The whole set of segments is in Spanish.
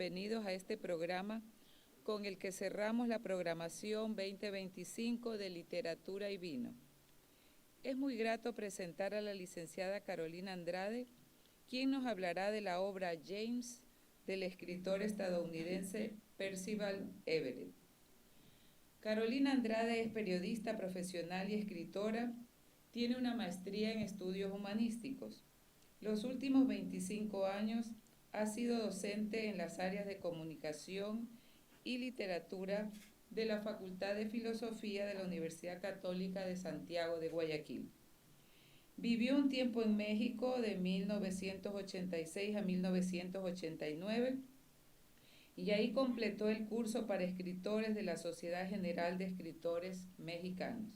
bienvenidos a este programa con el que cerramos la programación 2025 de Literatura y Vino. Es muy grato presentar a la licenciada Carolina Andrade, quien nos hablará de la obra James del escritor estadounidense Percival Everett. Carolina Andrade es periodista profesional y escritora. Tiene una maestría en estudios humanísticos. Los últimos 25 años ha sido docente en las áreas de comunicación y literatura de la Facultad de Filosofía de la Universidad Católica de Santiago de Guayaquil. Vivió un tiempo en México de 1986 a 1989 y ahí completó el curso para escritores de la Sociedad General de Escritores Mexicanos.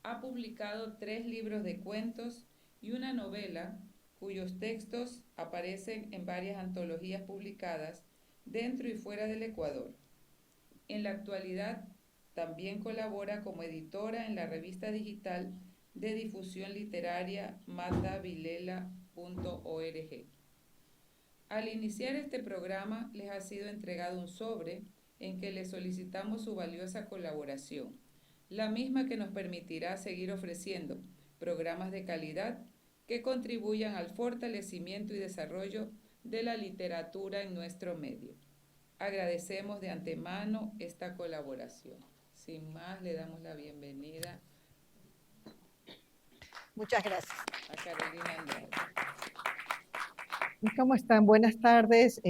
Ha publicado 3 libros de cuentos y una novela cuyos textos aparecen en varias antologías publicadas dentro y fuera del Ecuador. En la actualidad, también colabora como editora en la revista digital de difusión literaria matavilela.org. Al iniciar este programa, les ha sido entregado un sobre en que les solicitamos su valiosa colaboración, la misma que nos permitirá seguir ofreciendo programas de calidad que contribuyan al fortalecimiento y desarrollo de la literatura en nuestro medio. Agradecemos de antemano esta colaboración. Sin más, le damos la bienvenida. Muchas gracias. A Carolina Andrade. ¿Cómo están? Buenas tardes.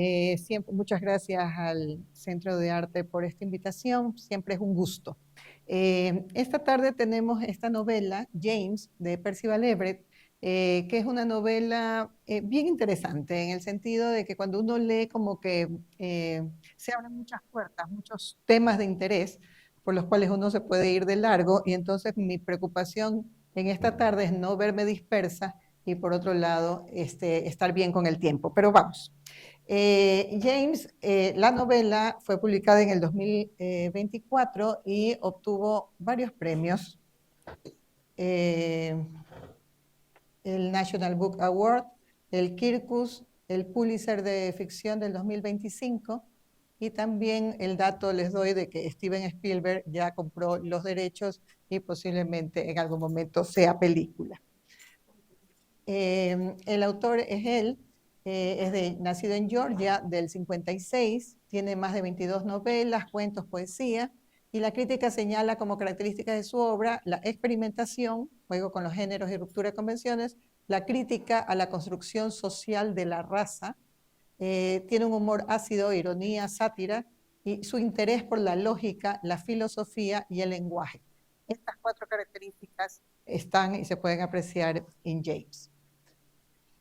Muchas gracias al Centro de Arte por esta invitación. Siempre es un gusto. Esta tarde tenemos esta novela, James, de Percival Everett, que es una novela bien interesante en el sentido de que cuando uno lee como que se abren muchas puertas, muchos temas de interés por los cuales uno se puede ir de largo, y entonces mi preocupación en esta tarde es no verme dispersa y por otro lado estar bien con el tiempo. Pero vamos. James, la novela fue publicada en el 2024 y obtuvo varios premios. El National Book Award, el Kirkus, el Pulitzer de ficción del 2025, y también el dato les doy de que Steven Spielberg ya compró los derechos y posiblemente en algún momento sea película. El autor es él, nacido en Georgia del 56, tiene más de 22 novelas, cuentos, poesía, y la crítica señala como características de su obra la experimentación, juego con los géneros y ruptura de convenciones, la crítica a la construcción social de la raza, tiene un humor ácido, ironía, sátira, y su interés por la lógica, la filosofía y el lenguaje. Estas 4 características están y se pueden apreciar en James.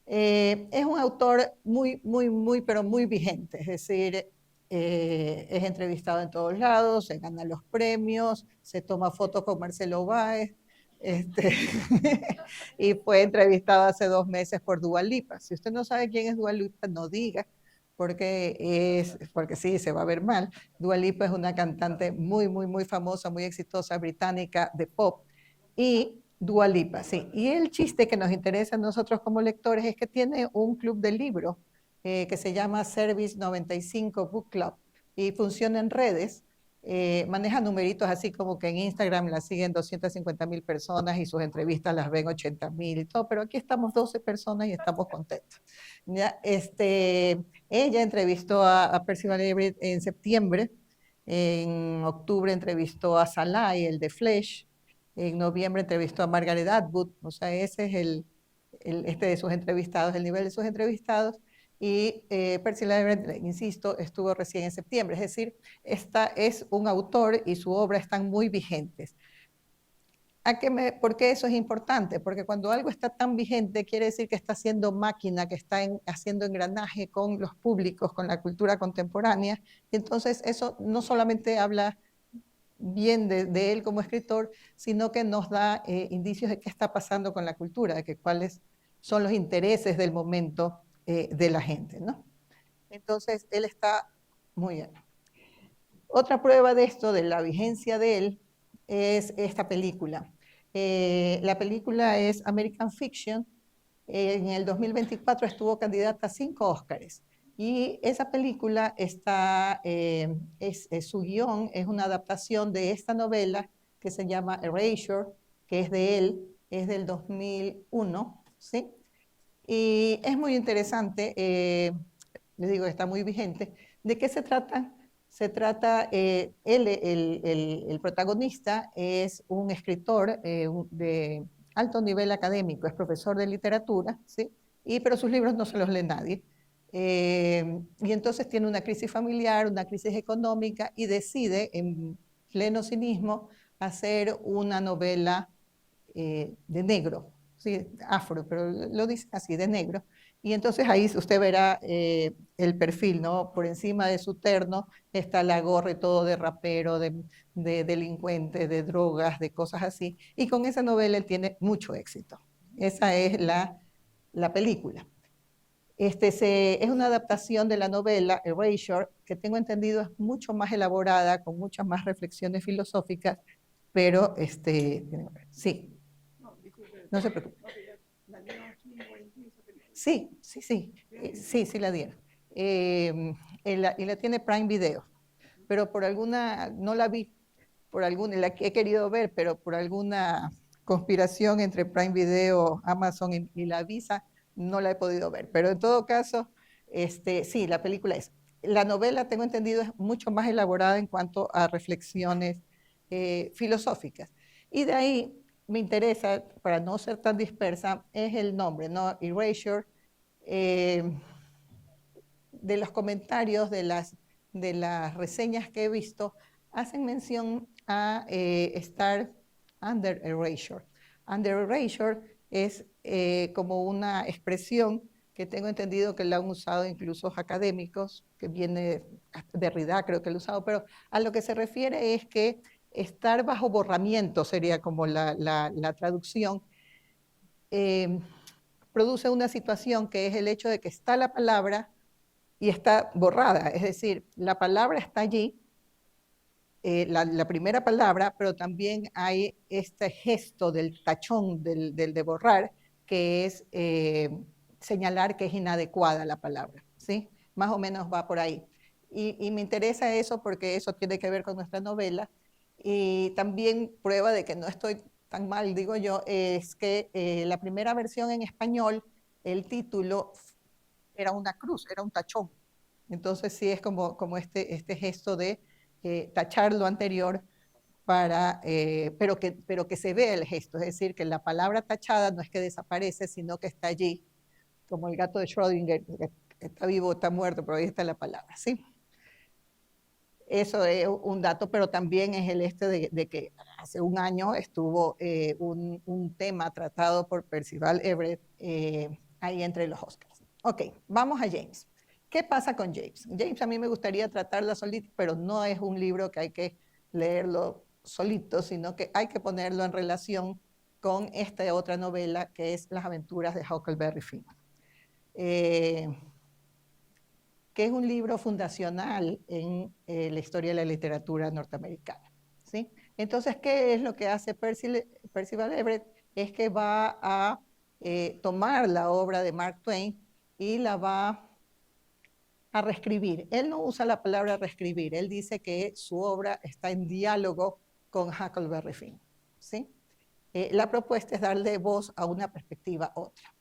Es un autor pero muy vigente, es decir, es entrevistado en todos lados, se gana los premios, se toma fotos con Marcelo Báez, y fue entrevistado hace 2 meses por Dua Lipa. Si usted no sabe quién es Dua Lipa, no diga, porque sí, se va a ver mal. Dua Lipa es una cantante muy famosa, muy exitosa, británica, de pop, y Dua Lipa, sí. Y el chiste que nos interesa a nosotros como lectores es que tiene un club de libros que se llama Service 95 Book Club y funciona en redes. Maneja numeritos así como que en Instagram la siguen 250,000 personas y sus entrevistas las ven 80,000 y todo, pero aquí estamos 12 personas y estamos contentos. ¿Ya? Ella entrevistó a Percival Everett en septiembre, en octubre entrevistó a Salai, el de Flesh, en noviembre entrevistó a Margaret Atwood, o sea, ese es de sus entrevistados, el nivel de sus entrevistados, y Percival Everett, insisto, estuvo recién en septiembre, es decir, esta es un autor y su obra están muy vigentes. ¿Por qué eso es importante? Porque cuando algo está tan vigente, quiere decir que está haciendo máquina, que está haciendo engranaje con los públicos, con la cultura contemporánea, y entonces eso no solamente habla bien de él como escritor, sino que nos da indicios de qué está pasando con la cultura, de que cuáles son los intereses del momento de la gente, ¿no? Entonces, él está muy bien. Otra prueba de esto, de la vigencia de él, es esta película. La película es American Fiction. En el 2024 estuvo candidata a 5 Óscares. Y esa película está, su guión es una adaptación de esta novela que se llama Erasure, que es de él, es del 2001, ¿sí? Y es muy interesante, les digo, está muy vigente. ¿De qué se trata? Se trata, el protagonista es un escritor de alto nivel académico, es profesor de literatura, ¿sí? Pero sus libros no se los lee nadie. Y entonces tiene una crisis familiar, una crisis económica y decide en pleno cinismo hacer una novela de negro, ¿sí? Afro, pero lo dice así, de negro. Y entonces ahí usted verá el perfil, ¿no? Por encima de su terno está la gorra y todo de rapero, de delincuente, de drogas, de cosas así. Y con esa novela él tiene mucho éxito. Esa es la película. Es una adaptación de la novela Erasure, que tengo entendido es mucho más elaborada, con muchas más reflexiones filosóficas, pero sí, no se preocupe. Sí, sí, sí, sí la dieron. Y la tiene Prime Video, pero por alguna, no la vi, por alguna, la he querido ver, pero por alguna conspiración entre Prime Video, Amazon y la Visa, no la he podido ver. Pero en todo caso, sí, la película es. La novela, tengo entendido, es mucho más elaborada en cuanto a reflexiones filosóficas. Y de ahí me interesa, para no ser tan dispersa, es el nombre, ¿no? Erasure. De los comentarios de las reseñas que he visto, hacen mención a estar under erasure. Under erasure es como una expresión que tengo entendido que la han usado incluso académicos, que viene de Derrida, creo que lo ha usado, pero a lo que se refiere es que estar bajo borramiento sería como la traducción. Produce una situación que es el hecho de que está la palabra y está borrada, es decir, la palabra está allí, la primera palabra, pero también hay este gesto del tachón, de borrar, que es señalar que es inadecuada la palabra, ¿sí? Más o menos va por ahí. Y me interesa eso porque eso tiene que ver con nuestra novela, y también prueba de que no estoy tan mal, digo yo, es que la primera versión en español, el título era una cruz, era un tachón. Entonces sí es como este gesto de tachar lo anterior pero que se vea el gesto, es decir, que la palabra tachada no es que desaparece, sino que está allí, como el gato de Schrödinger, que está vivo o está muerto, pero ahí está la palabra, ¿sí? Eso es un dato, pero también es el de que hace un año estuvo un tema tratado por Percival Everett ahí entre los Oscars. Ok, vamos a James. ¿Qué pasa con James? James a mí me gustaría tratarla solito, pero no es un libro que hay que leerlo solito, sino que hay que ponerlo en relación con esta otra novela que es Las aventuras de Huckleberry Finn. Que es un libro fundacional en la historia de la literatura norteamericana, ¿sí? Entonces, ¿qué es lo que hace Percival Everett? Es que va a tomar la obra de Mark Twain y la va a reescribir. Él no usa la palabra reescribir, él dice que su obra está en diálogo con Huckleberry Finn, ¿sí? La propuesta es darle voz a una perspectiva otra.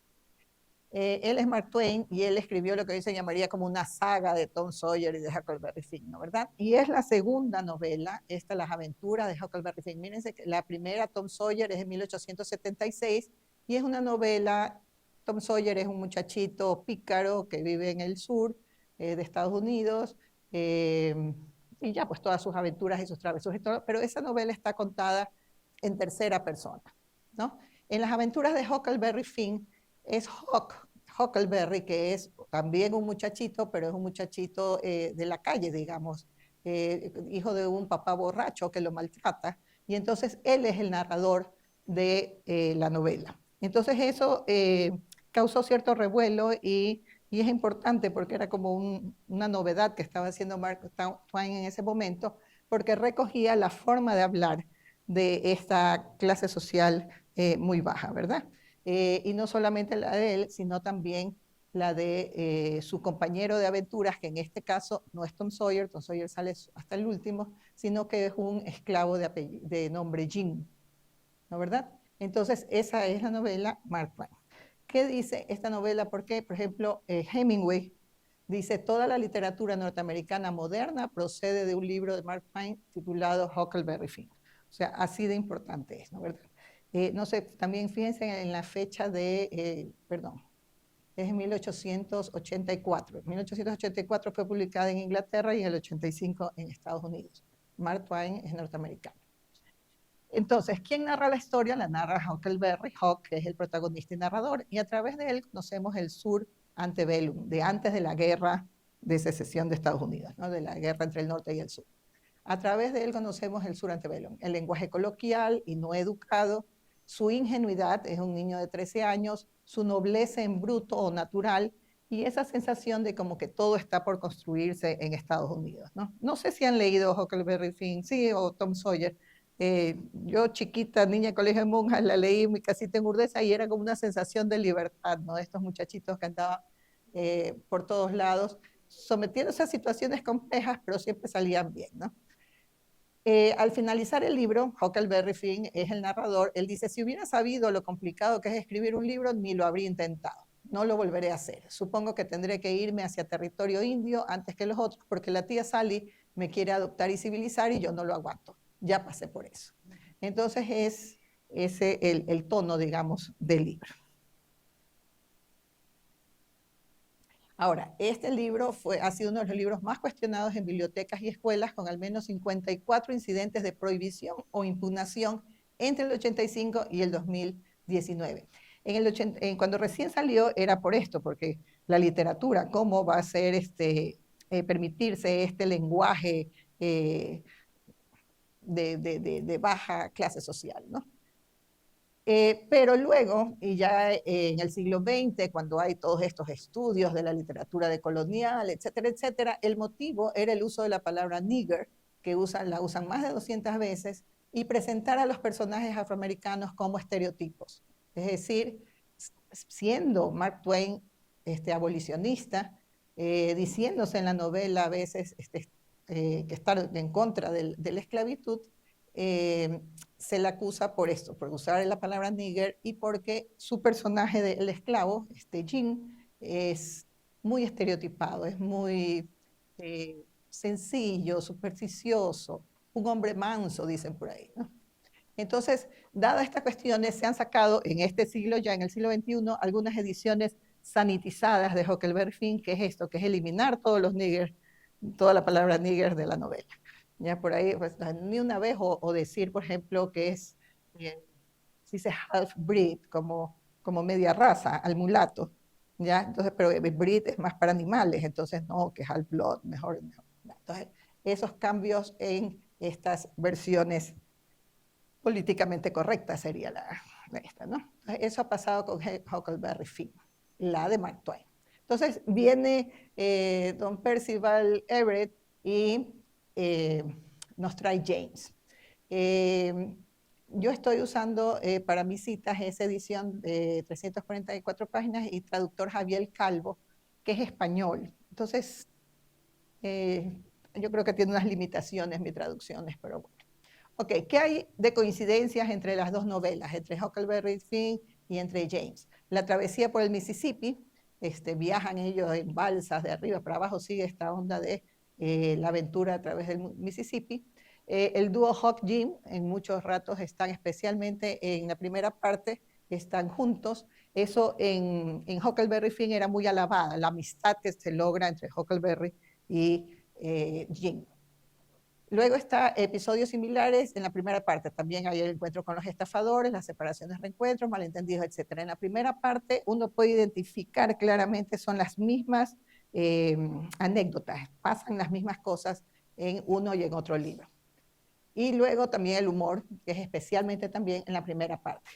Él es Mark Twain y él escribió lo que hoy se llamaría como una saga de Tom Sawyer y de Huckleberry Finn, ¿no? ¿Verdad? Y es la segunda novela, Las aventuras de Huckleberry Finn. Mírense que la primera, Tom Sawyer, es de 1876 y es una novela. Tom Sawyer es un muchachito pícaro que vive en el sur de Estados Unidos y ya pues todas sus aventuras y sus travesuras y todo, pero esa novela está contada en tercera persona, ¿no? En Las aventuras de Huckleberry Finn es Huckleberry, que es también un muchachito, pero es un muchachito de la calle, digamos, hijo de un papá borracho que lo maltrata, y entonces él es el narrador de la novela. Entonces eso causó cierto revuelo y es importante porque era como una novedad que estaba haciendo Mark Twain en ese momento, porque recogía la forma de hablar de esta clase social muy baja, ¿verdad? Y no solamente la de él, sino también la de su compañero de aventuras, que en este caso no es Tom Sawyer sale hasta el último, sino que es un esclavo de nombre Jim, ¿no verdad? Entonces, esa es la novela Mark Twain. ¿Qué dice esta novela? Porque, por ejemplo, Hemingway dice, toda la literatura norteamericana moderna procede de un libro de Mark Twain titulado Huckleberry Finn. O sea, así de importante es, ¿no verdad? No sé, también fíjense en la fecha de, es en 1884. En 1884 fue publicada en Inglaterra y en el 85 en Estados Unidos. Mark Twain es norteamericano. Entonces, ¿quién narra la historia? La narra Huckleberry, Huck, que es el protagonista y narrador, y a través de él conocemos el sur antebellum, de antes de la guerra de secesión de Estados Unidos, ¿no? De la guerra entre el norte y el sur. A través de él conocemos el sur antebellum, el lenguaje coloquial y no educado, su ingenuidad, es un niño de 13 años, su nobleza en bruto o natural, y esa sensación de como que todo está por construirse en Estados Unidos, ¿no? No sé si han leído Huckleberry Finn, sí, o Tom Sawyer. Yo chiquita, niña de colegio de monjas, la leí en mi casita en Urdesa y era como una sensación de libertad, ¿no? Estos muchachitos que andaban por todos lados, sometiéndose a situaciones complejas, pero siempre salían bien, ¿no? Al finalizar el libro, Huckleberry Finn es el narrador, él dice, si hubiera sabido lo complicado que es escribir un libro, ni lo habría intentado, no lo volveré a hacer. Supongo que tendré que irme hacia territorio indio antes que los otros, porque la tía Sally me quiere adoptar y civilizar y yo no lo aguanto, ya pasé por eso. Entonces es ese el tono, digamos, del libro. Ahora, este libro ha sido uno de los libros más cuestionados en bibliotecas y escuelas, con al menos 54 incidentes de prohibición o impugnación entre el 85 y el 2019. Cuando recién salió era por esto, porque la literatura, ¿cómo va a ser permitirse este lenguaje de baja clase social, ¿no? Pero luego, y ya en el siglo XX, cuando hay todos estos estudios de la literatura decolonial, etcétera, etcétera, el motivo era el uso de la palabra nigger, que la usan más de 200 veces, y presentar a los personajes afroamericanos como estereotipos. Es decir, siendo Mark Twain abolicionista, diciéndose en la novela a veces que estar en contra de la esclavitud, se le acusa por esto, por usar la palabra nigger y porque su personaje del esclavo, Jim, es muy estereotipado, es muy sencillo, supersticioso, un hombre manso, dicen por ahí, ¿no? Entonces, dadas estas cuestiones, se han sacado en este siglo, ya en el siglo XXI, algunas ediciones sanitizadas de Huckleberry Finn, que es esto, que es eliminar todos los niggers, toda la palabra nigger de la novela. Ya por ahí, pues, ni una vez, o decir, por ejemplo, que es, se dice half-breed, como media raza, al mulato, ¿ya? Entonces, pero breed es más para animales, entonces no, que half-blood, mejor. Entonces, esos cambios en estas versiones políticamente correctas sería esta, ¿no? Entonces, eso ha pasado con Huckleberry Finn, la de Mark Twain. Entonces, viene don Percival Everett y nos trae James. Yo estoy usando para mis citas esa edición de 344 páginas y traductor Javier Calvo, que es español. Entonces, yo creo que tiene unas limitaciones mi traducciones, pero bueno. Ok, ¿qué hay de coincidencias entre las dos novelas, entre Huckleberry Finn y entre James? La travesía por el Mississippi, viajan ellos en balsas de arriba para abajo, sigue esta onda de la aventura a través del Mississippi. El dúo Huck-Jim en muchos ratos están, especialmente en la primera parte, están juntos. Eso en Huckleberry Finn era muy alabada, la amistad que se logra entre Huckleberry y Jim. Luego está episodios similares en la primera parte. También hay el encuentro con los estafadores, las separaciones, reencuentros, malentendidos, etc. En la primera parte uno puede identificar claramente, son las mismas anécdotas, pasan las mismas cosas en uno y en otro libro. Y luego también el humor, que es especialmente también en la primera parte.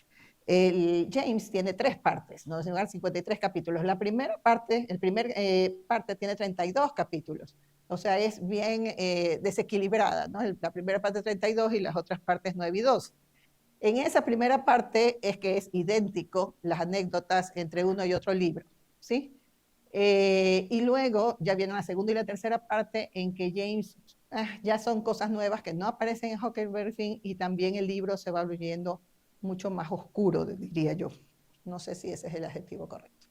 El James tiene 3 partes, ¿no? En lugar 53 capítulos. La primera parte, parte tiene 32 capítulos. O sea, es bien desequilibrada, ¿no? La primera parte 32 y las otras partes 9 y 2. En esa primera parte es que es idéntico las anécdotas entre uno y otro libro, ¿sí? Y luego ya viene la segunda y la tercera parte en que James ya son cosas nuevas que no aparecen en Huckleberry Finn, y también el libro se va volviendo mucho más oscuro, diría yo. No sé si ese es el adjetivo correcto.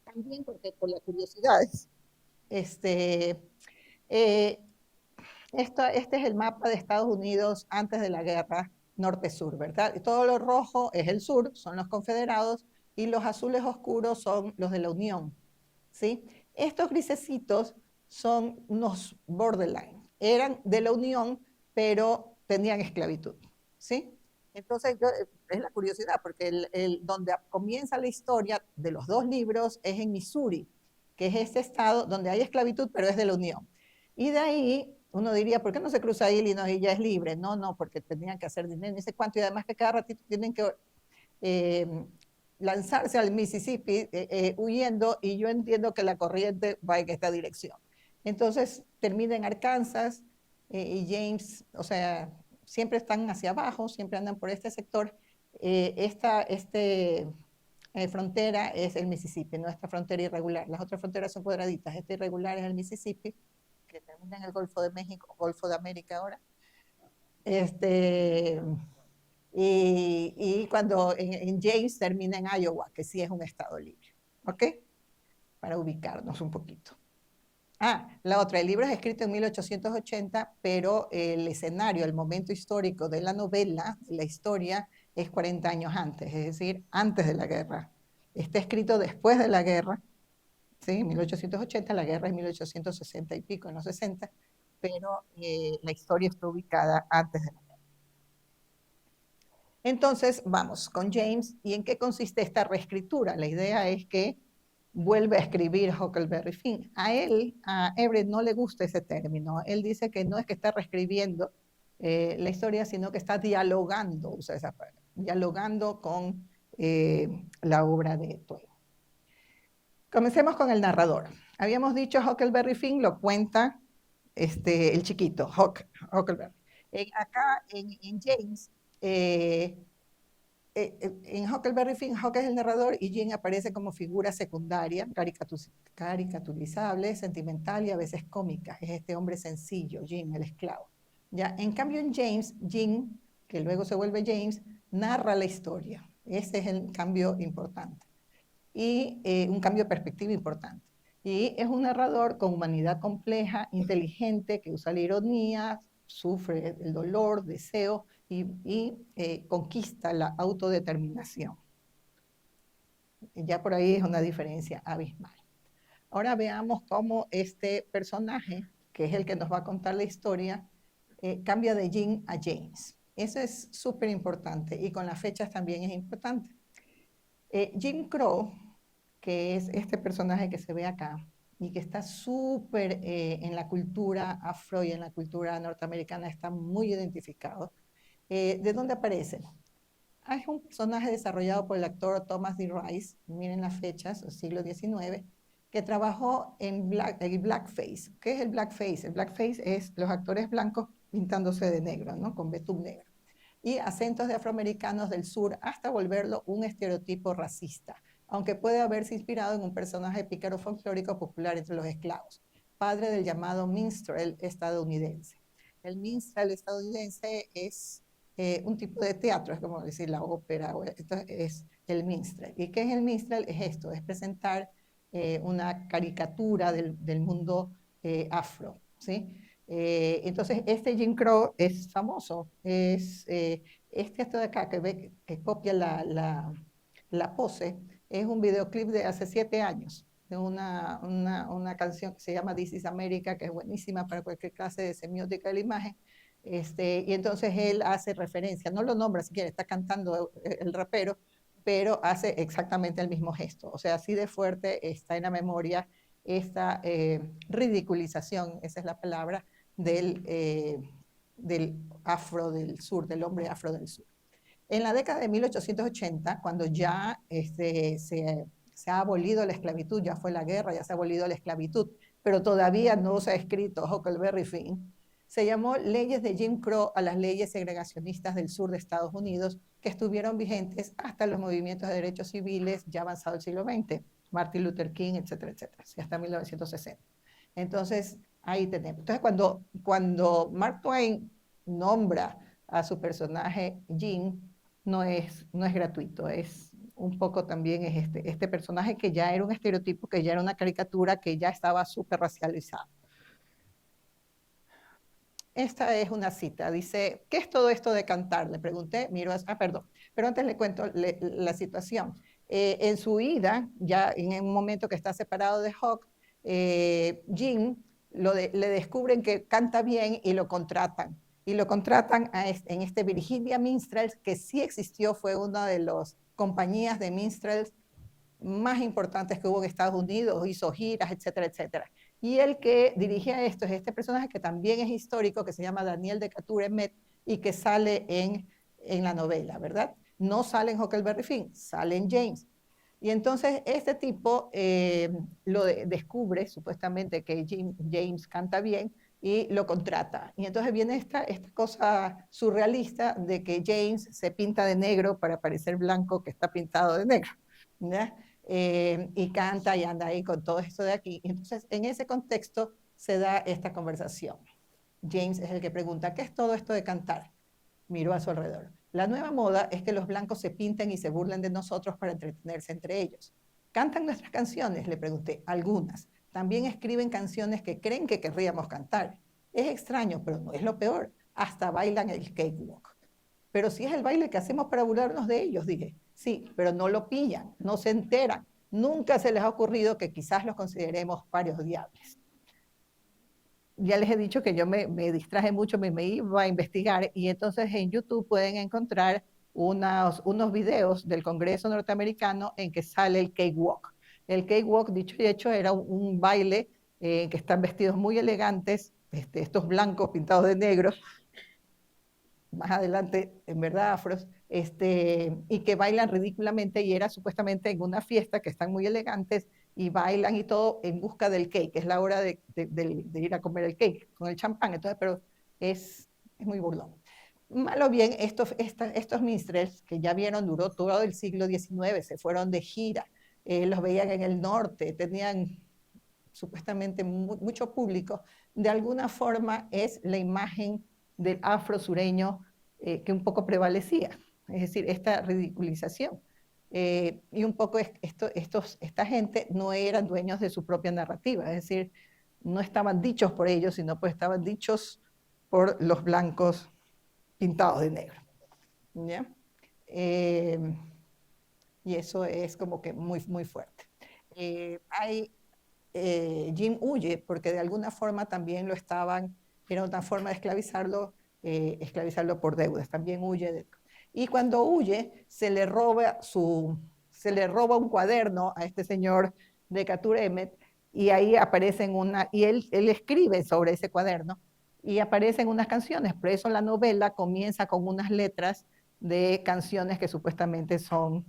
También porque por las curiosidades. Eh, este es el mapa de Estados Unidos antes de la guerra norte-sur, ¿verdad? Y todo lo rojo es el sur, son los confederados, y los azules oscuros son los de la Unión, ¿sí? Estos grisecitos son unos borderline, eran de la Unión, pero tenían esclavitud, ¿sí? Entonces, es la curiosidad, porque donde comienza la historia de los dos libros es en Missouri, que es este estado donde hay esclavitud, pero es de la Unión. Y de ahí uno diría, ¿por qué no se cruza a Illinois y ya es libre? No, no, porque tenían que hacer dinero, no sé cuánto, y además que cada ratito tienen que lanzarse al Mississippi huyendo, y yo entiendo que la corriente va en esta dirección. Entonces termina en Arkansas, y James, o sea, siempre están hacia abajo, siempre andan por este sector. Esta frontera es el Mississippi, nuestra frontera irregular. Las otras fronteras son cuadraditas, esta irregular es el Mississippi, que termina en el Golfo de México, Golfo de América ahora. Y cuando en James termina en Iowa, que sí es un estado libre. ¿Ok? Para ubicarnos un poquito. La otra, el libro es escrito en 1880, pero el escenario, el momento histórico de la novela, de la historia, es 40 años antes, es decir, antes de la guerra. Está escrito después de la guerra, ¿sí? 1880, la guerra es 1860 y pico, en los 60, pero la historia está ubicada antes de la guerra. Entonces, vamos con James. ¿Y en qué consiste esta reescritura? La idea es que vuelve a escribir Huckleberry Finn. A él, a Everett, no le gusta ese término. Él dice que no es que está reescribiendo la historia, sino que está dialogando, usa esa palabra, dialogando con la obra de Twain. Comencemos con el narrador. Habíamos dicho Huckleberry Finn lo cuenta el chiquito, Huckleberry. Acá en James, en Huckleberry Finn, Huck es el narrador y Jim aparece como figura secundaria, caricaturizable, sentimental y a veces cómica. Es este hombre sencillo, Jim, el esclavo. Ya, en cambio en James, Jim, que luego se vuelve James, narra la historia. Ese es el cambio importante. Y un cambio de perspectiva importante. Y es un narrador con humanidad compleja, inteligente, que usa la ironía, sufre el dolor, deseo y conquista la autodeterminación. Ya por ahí es una diferencia abismal. Ahora veamos cómo este personaje, que es el que nos va a contar la historia, cambia de Jim a James. Eso es súper importante y con las fechas también es importante. Jim Crow, que es este personaje que se ve acá y que está súper en la cultura afro y en la cultura norteamericana, está muy identificado. ¿De dónde aparece? Es un personaje desarrollado por el actor Thomas D. Rice, miren las fechas, siglo XIX, que trabajó en blackface. ¿Qué es el blackface? El blackface es los actores blancos pintándose de negro, ¿no? Con betún negro. Y acentos de afroamericanos del sur hasta volverlo un estereotipo racista, aunque puede haberse inspirado en un personaje pícaro folclórico popular entre los esclavos, padre del llamado minstrel estadounidense. El minstrel estadounidense es un tipo de teatro, es como decir la ópera, esto es el minstrel. ¿Y qué es el minstrel? Es esto, es presentar una caricatura del mundo afro, ¿sí? Entonces, este Jim Crow es famoso, es esto de acá que copia la pose, es un videoclip de hace 7 años, de una canción que se llama This is America, que es buenísima para cualquier clase de semiótica de la imagen. Y entonces él hace referencia, no lo nombra si quiere, está cantando el rapero, pero hace exactamente el mismo gesto. O sea, así de fuerte está en la memoria esta ridiculización, esa es la palabra, del afro del sur, del hombre afro del sur. En la década de 1880, cuando ya se ha abolido la esclavitud, ya fue la guerra, ya se ha abolido la esclavitud, pero todavía no se ha escrito Huckleberry Finn, se llamó leyes de Jim Crow a las leyes segregacionistas del sur de Estados Unidos, que estuvieron vigentes hasta los movimientos de derechos civiles ya avanzado el siglo XX. Martin Luther King, etcétera, etcétera, hasta 1960. Entonces, ahí tenemos. Entonces, cuando Mark Twain nombra a su personaje Jim, no es gratuito, es un poco también es este personaje que ya era un estereotipo, que ya era una caricatura, que ya estaba súper racializado. Esta es una cita, dice, ¿qué es todo esto de cantar? Le pregunté, perdón, pero antes le cuento la situación. En su ida, ya en un momento que está separado de Hawk, Jim le descubren que canta bien y lo contratan. Y lo contratan en este Virginia Minstrels, que sí existió, fue una de las compañías de minstrels más importantes que hubo en Estados Unidos, hizo giras, etcétera, etcétera. Y el que dirige esto es este personaje que también es histórico, que se llama Daniel Decatur Emmet y que sale en la novela, ¿verdad? No sale en Huckleberry Finn, sale en James. Y entonces este tipo descubre supuestamente que James canta bien y lo contrata. Y entonces viene esta cosa surrealista de que James se pinta de negro para parecer blanco que está pintado de negro, ¿ya? Y canta y anda ahí con todo esto de aquí. Entonces, en ese contexto se da esta conversación. James es el que pregunta, ¿qué es todo esto de cantar? Miró a su alrededor. La nueva moda es que los blancos se pinten y se burlen de nosotros para entretenerse entre ellos. ¿Cantan nuestras canciones? Le pregunté. Algunas. También escriben canciones que creen que querríamos cantar. Es extraño, pero no es lo peor. Hasta bailan el cakewalk. Pero si es el baile que hacemos para burlarnos de ellos, dije. Sí, pero no lo pillan, no se enteran. Nunca se les ha ocurrido que quizás los consideremos varios diables. Ya les he dicho que yo me distraje mucho, me iba a investigar y entonces en YouTube pueden encontrar unos videos del Congreso norteamericano en que sale el cakewalk. El cakewalk, dicho y hecho, era un baile que están vestidos muy elegantes, estos blancos pintados de negro, más adelante, en verdad, afros, y que bailan ridículamente y era supuestamente en una fiesta que están muy elegantes y bailan y todo en busca del cake, que es la hora de ir a comer el cake con el champán, entonces, pero es muy burlón. Mal o bien, estos minstrels que ya vieron, duró todo el siglo XIX, se fueron de gira, los veían en el norte, tenían supuestamente mucho público, de alguna forma es la imagen del afro-sureño que un poco prevalecía, es decir, esta ridiculización. Y un poco esta gente no eran dueños de su propia narrativa, es decir, no estaban dichos por ellos, sino pues estaban dichos por los blancos pintados de negro. ¿Ya? Y eso es como que muy, muy fuerte. Jim huye porque de alguna forma también era una forma de esclavizarlo por deudas, también huye. Y cuando huye, se le roba un cuaderno a este señor Decatur Emmet y ahí aparecen y él escribe sobre ese cuaderno y aparecen unas canciones, por eso la novela comienza con unas letras de canciones que supuestamente son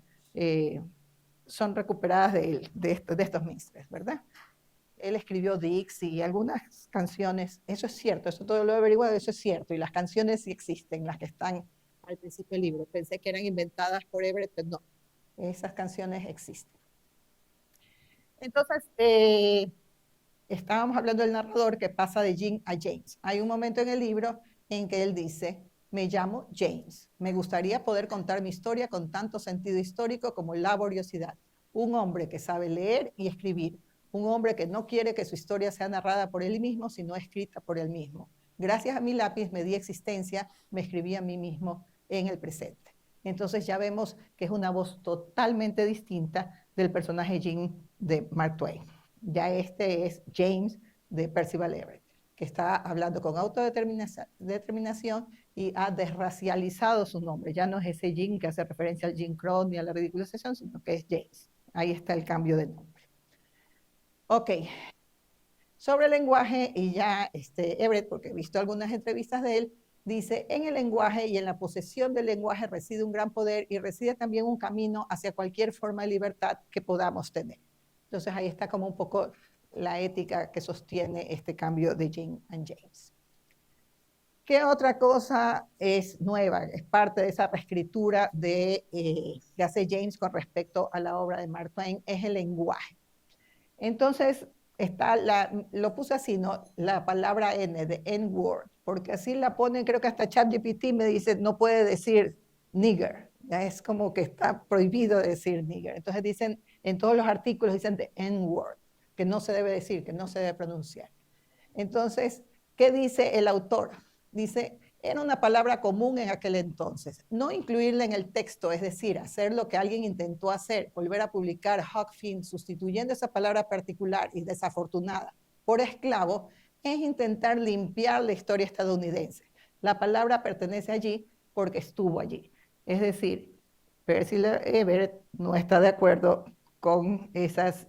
recuperadas de estos minstrels, ¿verdad? Él escribió Dixie y algunas canciones, eso es cierto, eso todo lo he averiguado, eso es cierto, y las canciones sí existen, las que están al principio del libro. Pensé que eran inventadas por Everett, pero no, esas canciones existen. Entonces, estábamos hablando del narrador que pasa de Jim a James. Hay un momento en el libro en que él dice, me llamo James, me gustaría poder contar mi historia con tanto sentido histórico como laboriosidad. Un hombre que sabe leer y escribir, un hombre que no quiere que su historia sea narrada por él mismo, sino escrita por él mismo. Gracias a mi lápiz me di existencia, me escribí a mí mismo en el presente. Entonces ya vemos que es una voz totalmente distinta del personaje Jim de Mark Twain. Ya este es James de Percival Everett, que está hablando con autodeterminación y ha desracializado su nombre. Ya no es ese Jim que hace referencia al Jim Crow ni a la ridiculización, sino que es James. Ahí está el cambio de nombre. Ok, sobre el lenguaje, y ya Everett, porque he visto algunas entrevistas de él, dice, en el lenguaje y en la posesión del lenguaje reside un gran poder y reside también un camino hacia cualquier forma de libertad que podamos tener. Entonces ahí está como un poco la ética que sostiene este cambio de Jim and James. ¿Qué otra cosa es nueva? Es parte de esa reescritura que hace James con respecto a la obra de Mark Twain, es el lenguaje. Entonces, lo puse así, ¿no? La palabra N, de N-word, porque así la ponen, creo que hasta ChatGPT me dice, no puede decir nigger, ya es como que está prohibido decir nigger. Entonces dicen, en todos los artículos dicen de N-word, que no se debe decir, que no se debe pronunciar. Entonces, ¿qué dice el autor? Dice, era una palabra común en aquel entonces. No incluirla en el texto, es decir, hacer lo que alguien intentó hacer, volver a publicar Huck Finn, sustituyendo esa palabra particular y desafortunada por esclavo, es intentar limpiar la historia estadounidense. La palabra pertenece allí porque estuvo allí. Es decir, Percy Everett no está de acuerdo con esas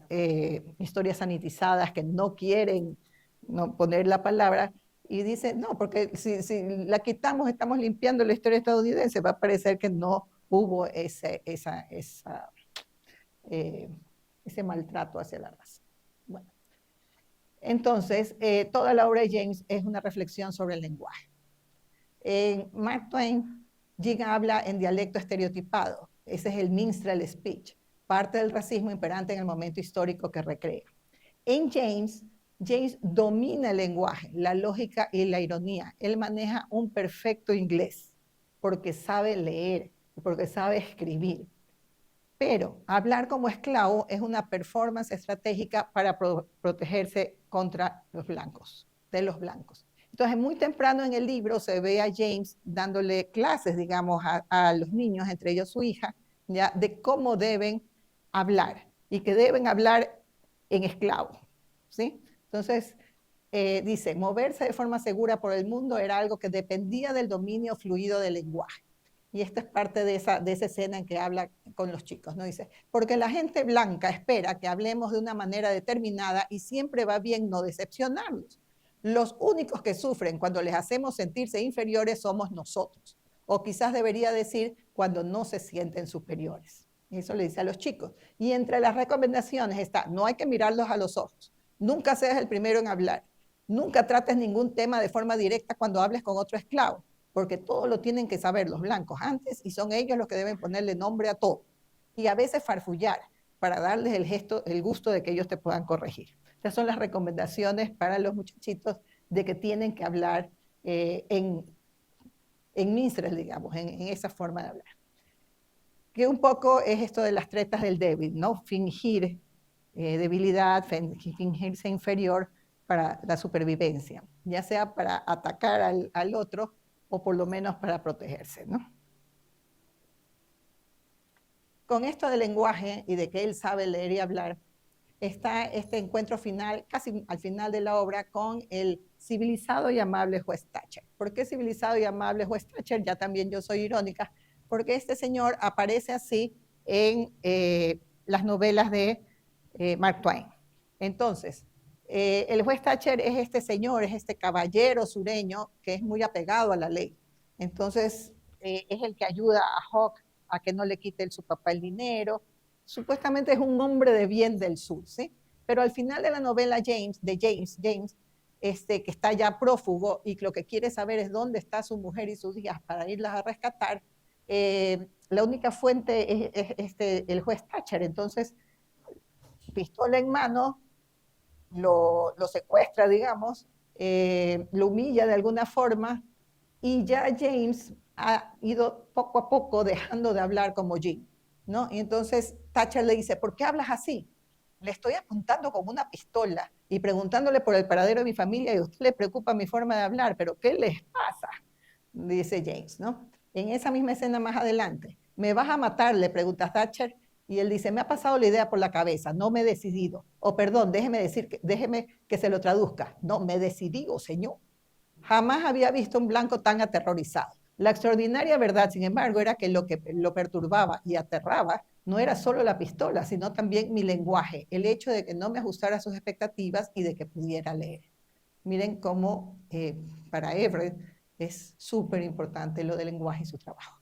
historias sanitizadas que no quieren no poner la palabra, y dice, no, porque si la quitamos, estamos limpiando la historia estadounidense, va a parecer que no hubo ese maltrato hacia la raza. Bueno, entonces, toda la obra de James es una reflexión sobre el lenguaje. En Mark Twain, Jim habla en dialecto estereotipado, ese es el minstrel speech, parte del racismo imperante en el momento histórico que recrea. En James domina el lenguaje, la lógica y la ironía. Él maneja un perfecto inglés porque sabe leer, porque sabe escribir. Pero hablar como esclavo es una performance estratégica para protegerse contra los blancos, de los blancos. Entonces, muy temprano en el libro se ve a James dándole clases, digamos, a los niños, entre ellos su hija, ya, de cómo deben hablar y que deben hablar en esclavo. ¿Sí? Entonces, dice, moverse de forma segura por el mundo era algo que dependía del dominio fluido del lenguaje. Y esta es parte de esa escena en que habla con los chicos, ¿no? Dice, porque la gente blanca espera que hablemos de una manera determinada y siempre va bien no decepcionarlos. Los únicos que sufren cuando les hacemos sentirse inferiores somos nosotros. O quizás debería decir cuando no se sienten superiores. Eso le dice a los chicos. Y entre las recomendaciones está, no hay que mirarlos a los ojos. Nunca seas el primero en hablar. Nunca trates ningún tema de forma directa cuando hables con otro esclavo, porque todo lo tienen que saber los blancos antes y son ellos los que deben ponerle nombre a todo. Y a veces farfullar para darles el gusto de que ellos te puedan corregir. Estas son las recomendaciones para los muchachitos de que tienen que hablar en minstrel, digamos, en esa forma de hablar. Que un poco es esto de las tretas del débil, ¿no? Fingir debilidad, fingirse inferior para la supervivencia, ya sea para atacar al otro o por lo menos para protegerse, ¿no? Con esto del lenguaje y de que él sabe leer y hablar, está este encuentro final, casi al final de la obra, con el civilizado y amable juez Thatcher. ¿Por qué civilizado y amable juez Thatcher? Ya también yo soy irónica, porque este señor aparece así en las novelas de Mark Twain. Entonces, el juez Thatcher es este señor, es este caballero sureño que es muy apegado a la ley. Entonces, es el que ayuda a Hawk a que no le quite su papá el dinero. Supuestamente es un hombre de bien del sur, ¿sí? Pero al final de la novela James, que está ya prófugo y lo que quiere saber es dónde está su mujer y sus hijas para irlas a rescatar, la única fuente es el juez Thatcher. Entonces, pistola en mano, lo secuestra, digamos, lo humilla de alguna forma, y ya James ha ido poco a poco dejando de hablar como Jim, ¿no? Y entonces Thatcher le dice, ¿por qué hablas así? Le estoy apuntando con una pistola y preguntándole por el paradero de mi familia y a usted le preocupa mi forma de hablar, pero ¿qué les pasa? Dice James, ¿no? En esa misma escena más adelante, ¿me vas a matar? Le pregunta Thatcher. Y él dice, me ha pasado la idea por la cabeza, no me he decidido. O perdón, déjeme que se lo traduzca. No, me decidí, oh señor. Jamás había visto un blanco tan aterrorizado. La extraordinaria verdad, sin embargo, era que lo perturbaba y aterraba no era solo la pistola, sino también mi lenguaje, el hecho de que no me ajustara a sus expectativas y de que pudiera leer. Miren cómo para Everett es súper importante lo del lenguaje y su trabajo.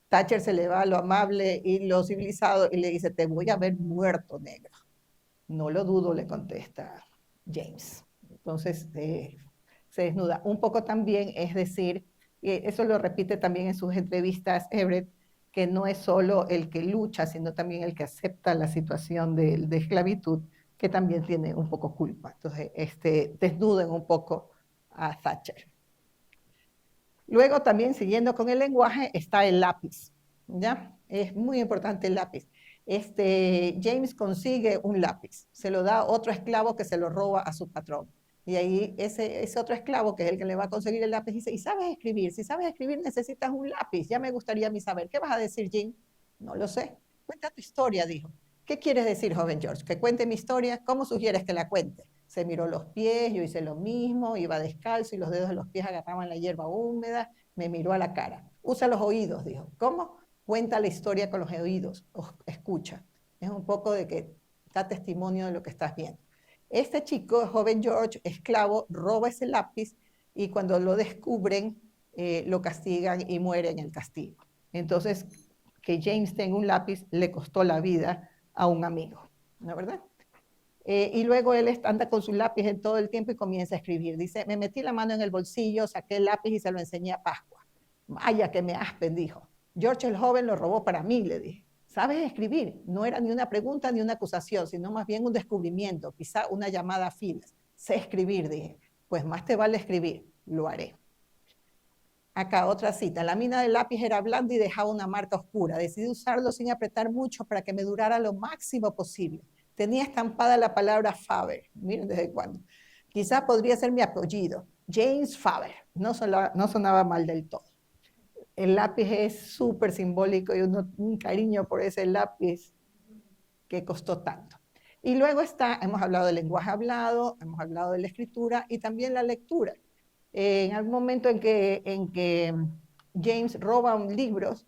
Thatcher se le va a lo amable y lo civilizado y le dice, te voy a ver muerto, negro. No lo dudo, le contesta James. Entonces, se desnuda. Un poco también, es decir, eso lo repite también en sus entrevistas Everett, que no es solo el que lucha, sino también el que acepta la situación de esclavitud, que también tiene un poco culpa. Entonces, desnuden un poco a Thatcher. Luego también, siguiendo con el lenguaje, está el lápiz, ¿ya? Es muy importante el lápiz. James consigue un lápiz, se lo da a otro esclavo que se lo roba a su patrón. Y ahí ese otro esclavo, que es el que le va a conseguir el lápiz, dice, ¿y sabes escribir? Si sabes escribir necesitas un lápiz, ya me gustaría a mí saber. ¿Qué vas a decir, Jim? No lo sé. Cuenta tu historia, dijo. ¿Qué quieres decir, joven George? ¿Que cuente mi historia? ¿Cómo sugieres que la cuente? Se miró los pies, yo hice lo mismo, iba descalzo y los dedos de los pies agarraban la hierba húmeda, me miró a la cara. Usa los oídos, dijo. ¿Cómo? Cuenta la historia con los oídos, escucha. Es un poco de que da testimonio de lo que estás viendo. Este chico, joven George, esclavo, roba ese lápiz y cuando lo descubren, lo castigan y muere en el castigo. Entonces, que James tenga un lápiz le costó la vida a un amigo, ¿no es verdad? Y luego él anda con su lápiz en todo el tiempo y comienza a escribir. Dice, me metí la mano en el bolsillo, saqué el lápiz y se lo enseñé a Pascua. Vaya que me aspen, dijo. George el joven lo robó para mí, le dije. ¿Sabes escribir? No era ni una pregunta ni una acusación, sino más bien un descubrimiento, quizá una llamada a filas. Sé escribir, dije. Pues más te vale escribir, lo haré. Acá otra cita. La mina del lápiz era blanda y dejaba una marca oscura. Decidí usarlo sin apretar mucho para que me durara lo máximo posible. Tenía estampada la palabra Faber. Miren desde cuándo. Quizá podría ser mi apellido. James Faber. No sonaba mal del todo. El lápiz es súper simbólico y un cariño por ese lápiz que costó tanto. Y luego hemos hablado del lenguaje hablado, hemos hablado de la escritura y también la lectura. En algún momento en que James roba libros,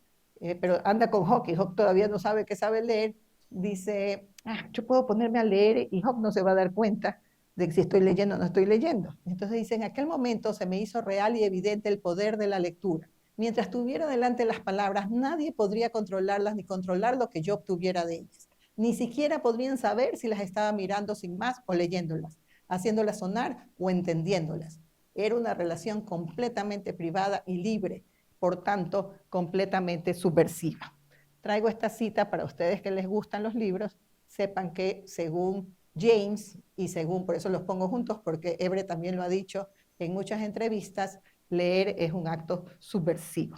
pero anda con Hawk y Hawk todavía no sabe que sabe leer, dice, yo puedo ponerme a leer y Hawk no se va a dar cuenta de si estoy leyendo o no estoy leyendo. Entonces dice, en aquel momento se me hizo real y evidente el poder de la lectura. Mientras tuviera delante las palabras, nadie podría controlarlas ni controlar lo que yo obtuviera de ellas. Ni siquiera podrían saber si las estaba mirando sin más o leyéndolas, haciéndolas sonar o entendiéndolas. Era una relación completamente privada y libre, por tanto, completamente subversiva. Traigo esta cita para ustedes que les gustan los libros, sepan que según James, y según, por eso los pongo juntos, porque Everett también lo ha dicho en muchas entrevistas, leer es un acto subversivo.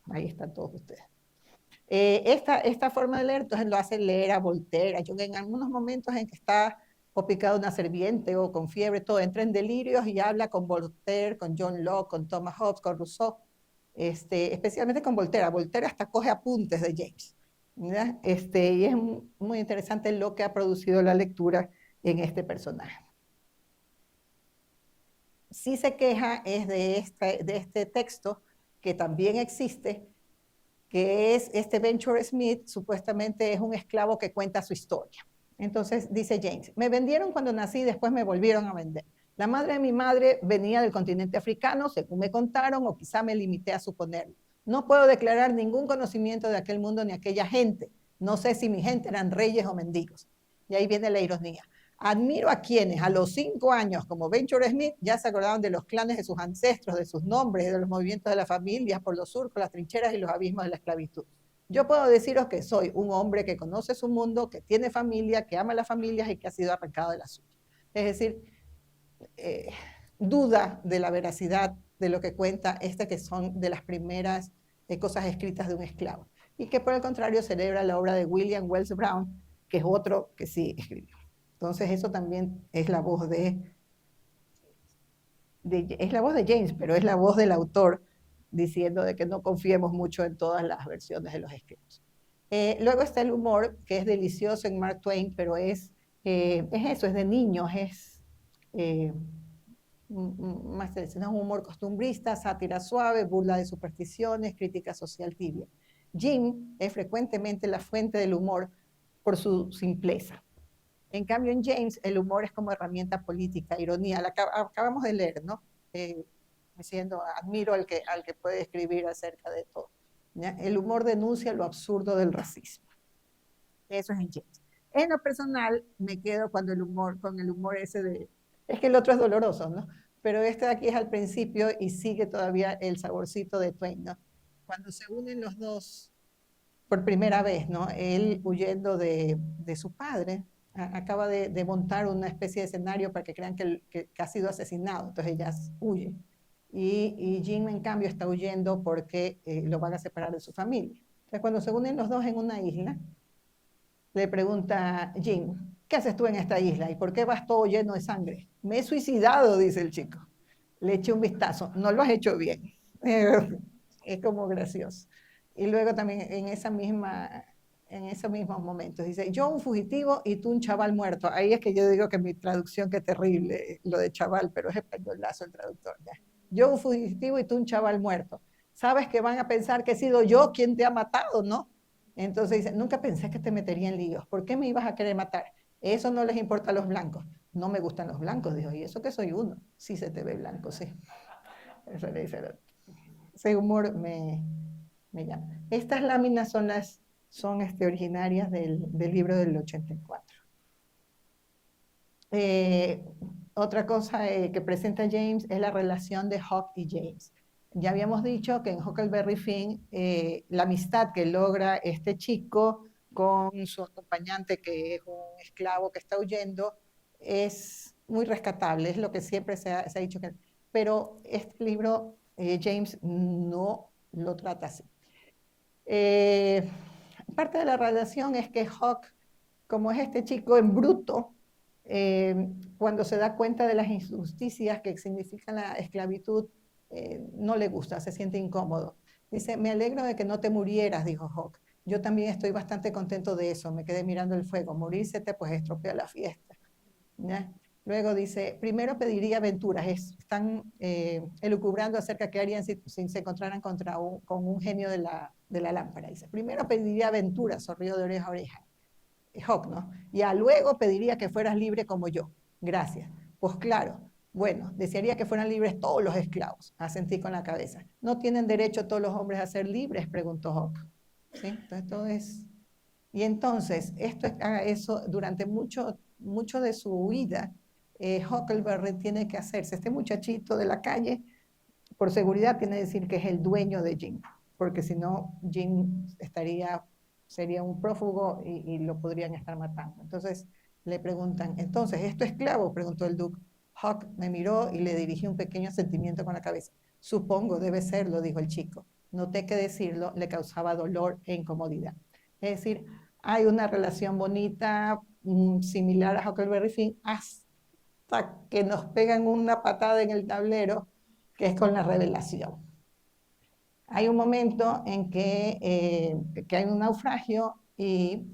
Ahí están todos ustedes. Esta forma de leer, entonces lo hace leer a Voltaire, a Jung, en algunos momentos en que está o picado una serpiente o con fiebre, todo entra en delirios y habla con Voltaire, con John Locke, con Thomas Hobbes, con Rousseau, especialmente con Voltaire. Voltaire hasta coge apuntes de James. Y es muy interesante lo que ha producido la lectura en este personaje. Sí se queja es de este texto que también existe, que es Venture Smith, supuestamente es un esclavo que cuenta su historia. Entonces dice James, me vendieron cuando nací y después me volvieron a vender. La madre de mi madre venía del continente africano, según me contaron, o quizá me limité a suponerlo. No puedo declarar ningún conocimiento de aquel mundo ni aquella gente. No sé si mi gente eran reyes o mendigos. Y ahí viene la ironía. Admiro a quienes a los 5 años, como Venture Smith, ya se acordaban de los clanes de sus ancestros, de sus nombres, de los movimientos de las familias por los surcos, las trincheras y los abismos de la esclavitud. Yo puedo deciros que soy un hombre que conoce su mundo, que tiene familia, que ama a las familias y que ha sido arrancado de la suya. Es decir, duda de la veracidad de lo que cuenta que son de las primeras cosas escritas de un esclavo. Y que por el contrario celebra la obra de William Wells Brown, que es otro que sí escribió. Entonces eso también es la voz es la voz de James, pero es la voz del autor diciendo de que no confiemos mucho en todas las versiones de los escritos. Luego está el humor, que es delicioso en Mark Twain, pero es eso, es de niños, es más es un humor costumbrista, sátira suave, burla de supersticiones, crítica social tibia. Jim es frecuentemente la fuente del humor por su simpleza. En cambio, en James, el humor es como herramienta política, ironía. La acabamos de leer, ¿no? Diciendo, admiro al que puede escribir acerca de todo. ¿Ya? El humor denuncia lo absurdo del racismo. Eso es en James. En lo personal, me quedo con el humor ese de... Es que el otro es doloroso, ¿no? pero este de aquí es al principio y sigue todavía el saborcito de Twain, ¿no? Cuando se unen los dos por primera vez, ¿no? Él huyendo de su padre, acaba de montar una especie de escenario para que crean que ha sido asesinado, entonces ella huye. Y Jim, en cambio, está huyendo porque lo van a separar de su familia. Entonces, cuando se unen los dos en una isla, le pregunta Jim, ¿qué haces tú en esta isla? ¿Y por qué vas todo lleno de sangre? Me he suicidado, dice el chico. Le eché un vistazo, no lo has hecho bien. Es como gracioso. Y luego también en esos mismos momentos dice, yo un fugitivo y tú un chaval muerto. Ahí es que yo digo que mi traducción, qué terrible, lo de chaval, pero es españolazo el traductor. ¿Ya? Yo un fugitivo y tú un chaval muerto. Sabes que van a pensar que he sido yo quien te ha matado, ¿no? Entonces dice, nunca pensé que te metería en líos. ¿Por qué me ibas a querer matar? Eso no les importa a los blancos. No me gustan los blancos, dijo. ¿Y eso que soy uno? Sí se te ve blanco, sí. Eso le dice el otro. Ese humor me llama. Estas láminas son originarias del libro del 84. Otra cosa que presenta James es la relación de Huck y James. Ya habíamos dicho que en Huckleberry Finn la amistad que logra este chico con su acompañante, que es un esclavo que está huyendo, es muy rescatable, es lo que siempre se ha dicho. Pero este libro, James no lo trata así. Parte de la relación es que Huck, como es este chico en bruto, cuando se da cuenta de las injusticias que significa la esclavitud, no le gusta, se siente incómodo. Dice, me alegro de que no te murieras, dijo Huck. Yo también estoy bastante contento de eso, me quedé mirando el fuego. Morírsete pues estropea la fiesta. ¿Ya? Luego dice, primero pediría aventuras. Están elucubrando acerca de qué harían si se encontraran con un genio de la lámpara. Dice, primero pediría aventuras, sonrió de oreja a oreja. Huck, ¿no? Ya luego pediría que fueras libre como yo. Gracias. Pues claro, bueno, desearía que fueran libres todos los esclavos. Asentí con la cabeza. ¿No tienen derecho todos los hombres a ser libres? Preguntó Huck. ¿Sí? Entonces todo es... Y entonces, eso durante mucho de su vida, Huckleberry tiene que hacerse, este muchachito de la calle, por seguridad tiene que decir que es el dueño de Jim, porque si no, Jim sería un prófugo y lo podrían estar matando. Entonces le preguntan, entonces, ¿es tu esclavo? Preguntó el duque. Huck me miró y le dirigí un pequeño asentimiento con la cabeza. Supongo, debe serlo, dijo el chico. Noté que decirlo le causaba dolor e incomodidad. Es decir, hay una relación bonita, similar a Huckleberry Finn, hasta que nos pegan una patada en el tablero, que es con la revelación. Hay un momento en que hay un naufragio y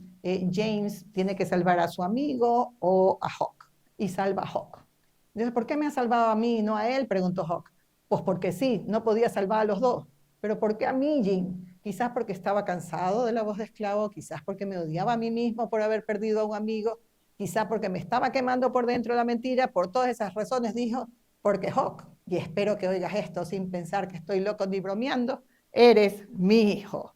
James tiene que salvar a su amigo o a Huck, y salva a Huck. Entonces, ¿por qué me ha salvado a mí y no a él? Preguntó Huck. Pues porque sí, no podía salvar a los dos. Pero ¿por qué a mí, Jim? Quizás porque estaba cansado de la voz de esclavo, quizás porque me odiaba a mí mismo por haber perdido a un amigo, quizás porque me estaba quemando por dentro la mentira. Por todas esas razones dijo, porque Huck, y espero que oigas esto sin pensar que estoy loco ni bromeando, eres mi hijo.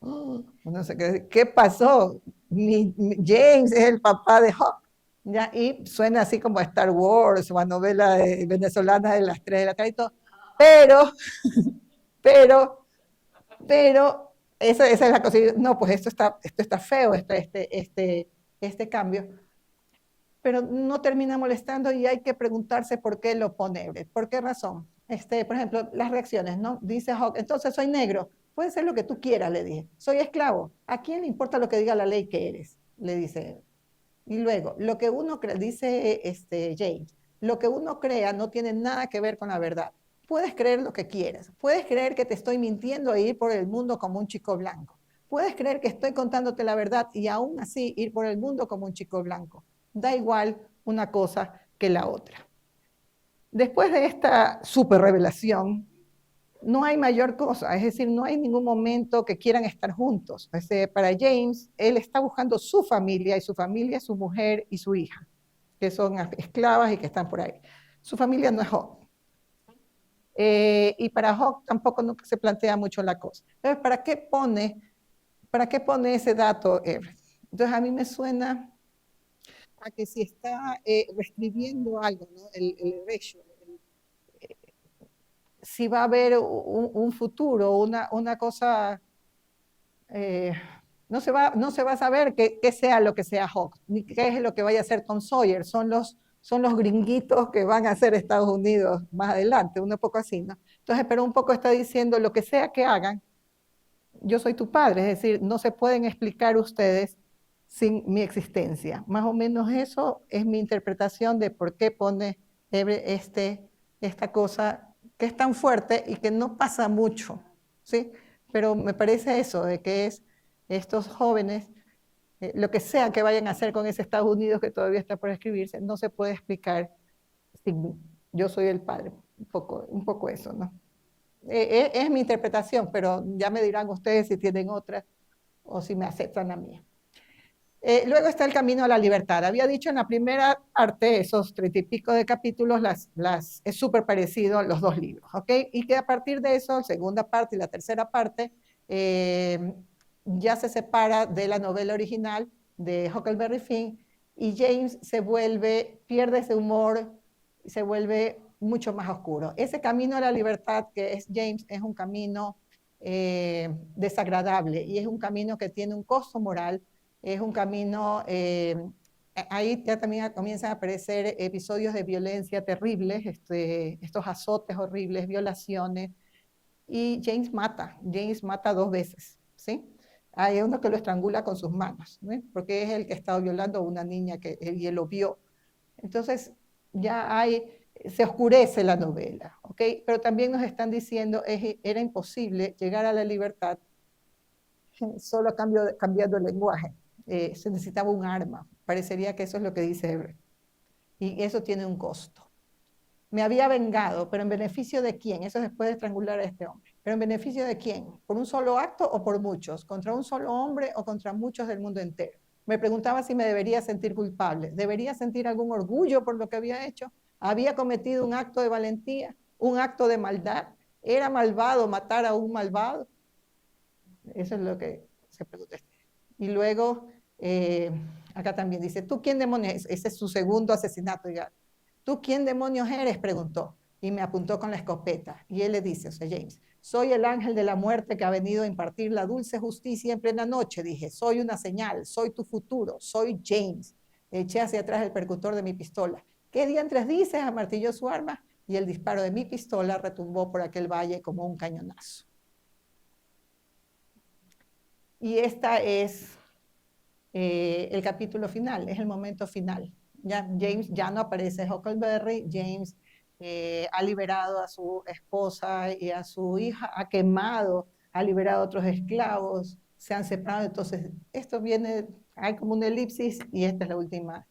No sé qué pasó. James es el papá de Huck. ¿Ya? Y suena así como a Star Wars o a novela venezolana de las 3 de la tarde y todo. Pero, esa es la cosa. No, pues esto está feo, este cambio. Pero no termina molestando y hay que preguntarse por qué lo pone. ¿Por qué razón? Por ejemplo, las reacciones, ¿no? Dice Huck, entonces soy negro. Puede ser lo que tú quieras, le dije. Soy esclavo. ¿A quién le importa lo que diga la ley que eres? Le dice. Y luego, lo que uno cree, dice James, lo que uno crea no tiene nada que ver con la verdad. Puedes creer lo que quieras. Puedes creer que te estoy mintiendo e ir por el mundo como un chico blanco. Puedes creer que estoy contándote la verdad y aún así ir por el mundo como un chico blanco. Da igual una cosa que la otra. Después de esta super revelación, no hay mayor cosa, es decir, no hay ningún momento que quieran estar juntos. Para James, él está buscando su familia, y su familia es su mujer y su hija, que son esclavas y que están por ahí. Su familia no es Huck. Y para Huck tampoco nunca se plantea mucho la cosa. Entonces, ¿para qué pone ese dato? Entonces, a mí me suena a que si está reescribiendo algo, ¿no? el erasure, si va a haber un futuro, una cosa, no se va a saber qué sea lo que sea Hawk, ni qué es lo que vaya a hacer Tom Sawyer, son los gringuitos que van a hacer Estados Unidos más adelante, un poco así, ¿no? Entonces, pero un poco está diciendo, lo que sea que hagan, yo soy tu padre, es decir, no se pueden explicar ustedes sin mi existencia. Más o menos eso es mi interpretación de por qué pone esta cosa que es tan fuerte y que no pasa mucho, ¿sí? Pero me parece eso, de que es estos jóvenes, lo que sea que vayan a hacer con ese Estados Unidos que todavía está por escribirse, no se puede explicar sin mí. Yo soy el padre, un poco eso, ¿no? Es mi interpretación, pero ya me dirán ustedes si tienen otra o si me aceptan a mí. Luego está el camino a la libertad. Había dicho en la primera parte, esos 30 y pico de capítulos, es súper parecido a los dos libros, ¿ok? Y que a partir de eso, segunda parte y la tercera parte, ya se separa de la novela original de Huckleberry Finn y James pierde ese humor, se vuelve mucho más oscuro. Ese camino a la libertad que es James es un camino desagradable y es un camino que tiene un costo moral, es un camino, ahí ya también comienzan a aparecer episodios de violencia terribles, estos azotes horribles, violaciones, y James mata 2 veces, ¿sí? Hay uno que lo estrangula con sus manos, ¿no? Porque es el que estaba violando a una niña y él lo vio. Entonces, se oscurece la novela, ¿ok? Pero también nos están diciendo era imposible llegar a la libertad solo cambiando el lenguaje. Se necesitaba un arma. Parecería que eso es lo que dice Everett. Y eso tiene un costo. Me había vengado, pero ¿en beneficio de quién? Eso después de estrangular a este hombre. ¿Pero en beneficio de quién? ¿Por un solo acto o por muchos? ¿Contra un solo hombre o contra muchos del mundo entero? Me preguntaba si me debería sentir culpable. ¿Debería sentir algún orgullo por lo que había hecho? ¿Había cometido un acto de valentía? ¿Un acto de maldad? ¿Era malvado matar a un malvado? Eso es lo que se pregunta. Y luego, acá también dice, ¿tú quién demonios es? Ese es su segundo asesinato. Ya. ¿Tú quién demonios eres? Preguntó. Y me apuntó con la escopeta. Y él le dice, o sea, James, soy el ángel de la muerte que ha venido a impartir la dulce justicia en plena noche. Dije, soy una señal, soy tu futuro, soy James. Eché hacia atrás el percutor de mi pistola. ¿Qué diantres dices? Amartilló su arma y el disparo de mi pistola retumbó por aquel valle como un cañonazo. Y esta es el capítulo final, es el momento final. Ya James ya no aparece Huckleberry, James ha liberado a su esposa y a su hija, ha quemado, ha liberado a otros esclavos, se han separado, entonces esto viene, hay como una elipsis y esta es la última.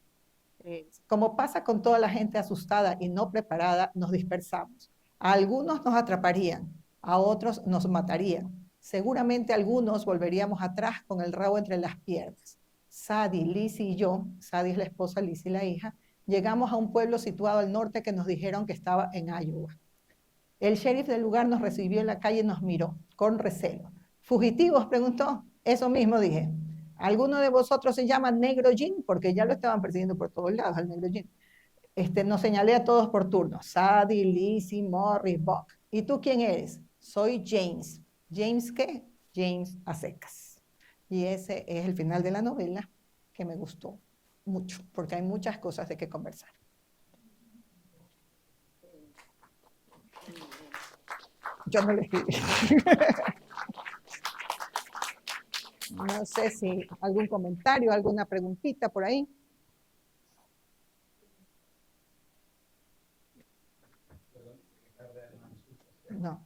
Como pasa con toda la gente asustada y no preparada, nos dispersamos. A algunos nos atraparían, a otros nos matarían. Seguramente algunos volveríamos atrás con el rabo entre las piernas. Sadie, Lizzie y yo, Sadie es la esposa, Lizzie la hija, llegamos a un pueblo situado al norte que nos dijeron que estaba en Iowa. El sheriff del lugar nos recibió en la calle y nos miró con recelo. ¿Fugitivos? Preguntó. Eso mismo dije. ¿Alguno de vosotros se llama Negro Jim? Porque ya lo estaban persiguiendo por todos lados al Negro Jim. Nos señalé a todos por turno. Sadie, Lizzie, Morris, Buck. ¿Y tú quién eres? Soy James. ¿James qué? James a secas. Y ese es el final de la novela que me gustó mucho, porque hay muchas cosas de que conversar. Yo no lo escribí. No sé si algún comentario, alguna preguntita por ahí. No.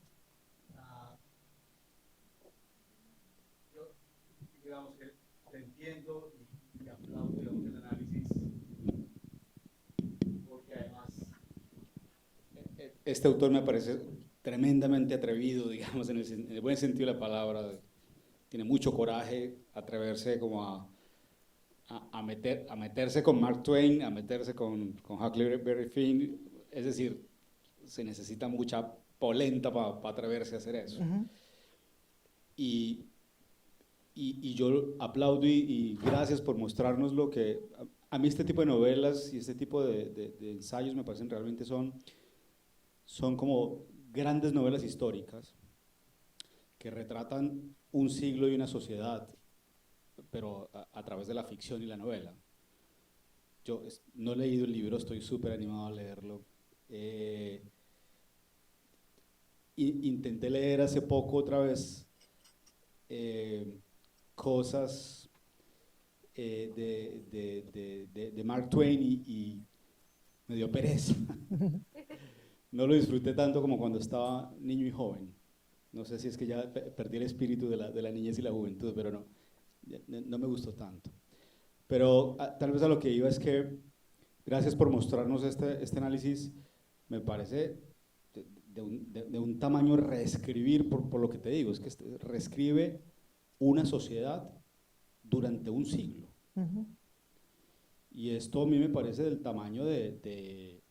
Yo, digamos que te entiendo y aplaudo el análisis, porque además este autor me parece tremendamente atrevido, digamos, en el buen sentido de la palabra. Tiene mucho coraje, atreverse como a meterse con Mark Twain, a meterse con Huckleberry Finn. Es decir, se necesita mucha polenta para atreverse a hacer eso. Uh-huh. Y yo aplaudo y gracias por mostrarnos lo que... A mí este tipo de novelas y este tipo de ensayos me parecen realmente son como grandes novelas históricas que retratan un siglo y una sociedad, pero a través de la ficción y la novela. Yo no he leído el libro, estoy súper animado a leerlo. Intenté leer hace poco otra vez cosas de Mark Twain y me dio pereza. No lo disfruté tanto como cuando estaba niño y joven. No sé si es que ya perdí el espíritu de la niñez y la juventud, pero no me gustó tanto. Pero tal vez a lo que iba es que gracias por mostrarnos este análisis. Me parece de un tamaño reescribir, por lo que te digo, es que reescribe una sociedad durante un siglo. Y esto a mí me parece del tamaño de